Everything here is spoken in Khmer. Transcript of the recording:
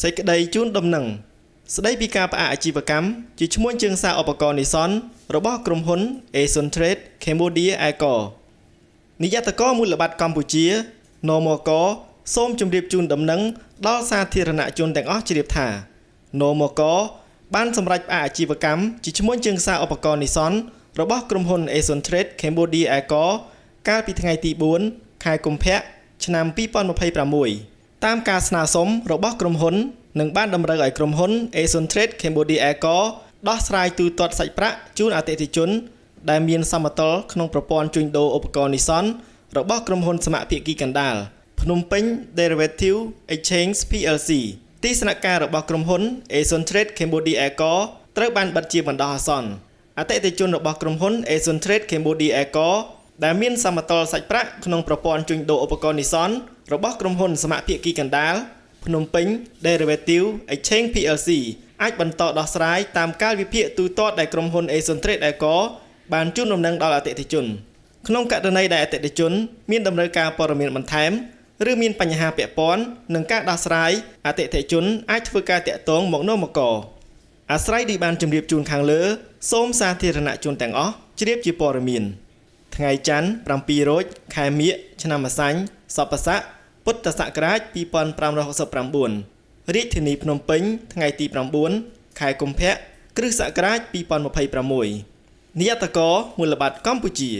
សេចក្តីជូនដំណឹងស្តីពីការផ្អាកអាជីវកម្មជាឈ្មោះជើងសារឧបករណ៍ Nissan របស់ក្រុមហ៊ុន Asian Trade Cambodia Agro នាយកកមូលបត្រកម្ពុជា NOMOC សូមជម្រាបជូនដំណឹងដល់សាធារណជនទាំងអស់ជ្រាបថា NOMOC បានសម្រេចផ្អាកអាជីវកម្មជាឈ្មោះជើងសារឧបករណ៍ Nissan របស់ក្រុមហ៊ុន Asian Trade Cambodia Agro កាលពីថ្ងៃទី4 ខែកុម្ភៈឆ្នាំ2026តាមការស្នើសុំរបស់ក្រុមហ៊ុននឹងបានតម្រូវឲ្យក្រុមហ៊ុន Asian Trade Cambodia Agro ដោះស្រាយទូទាត់សាច់ប្រាក់ជូនអតិថិជនដែលមានសមតុល្យក្នុងប្រព័ន្ធជួញដូរឧបករណ៍ Nissan របស់ក្រុមហ៊ុនសមាភាគីកណ្ដាលភ្នំពេញ Derivative Exchange PLC ទីស្នាក់ការរបស់ក្រុមហ៊ុន Asian Trade Cambodia Agro ត្រូវបានបិទជាបណ្ដោះអាសន្នអតិថិជនរបស់ក្រុមហ៊ុន Asian Trade Cambodia Agro ដែលមានសមតុល្យសាច់ប្រាក់ក្នុងប្រព័ន្ធជួញដូរឧបករណ៍ Nissan របស់ក្រុមហ៊ុនសមាភាគីកណ្ដាលភ្នំពេញ Derivative Exchange PLC អាចបន្តដោះស្រាយតាមកាលវិភាគទូទាត់ដែលក្រុមហ៊ុន Asian Trade Agro បានជូនដំណឹងដល់អតិថិជនក្នុងករណីដែលអតិថិជនមានតម្រូវការព័ត៌មានបន្ថែមឬមានបញ្ហាពាក់ព័ន្ធនឹងការដោះស្រាយអតិថិជនអាចធ្វើការតាក់ទងមកNOMOCអាស្រ័យដែលបានជម្រាបជូនខាងលើសូមសាធារណជនទាំងអស់ជ្រាបជាព័ត៌មានថ្ងៃច័ន្ទ7រោចខែមិញឆ្នាំម្សាញ់សពស័កពុទ្ធសករាជ2569រាជធានីភ្នំពេញថ្ងៃទី9ខែកុម្ភៈគ្រិស្តសករាជ2026នាយកកមូលបត្រកម្ពុជា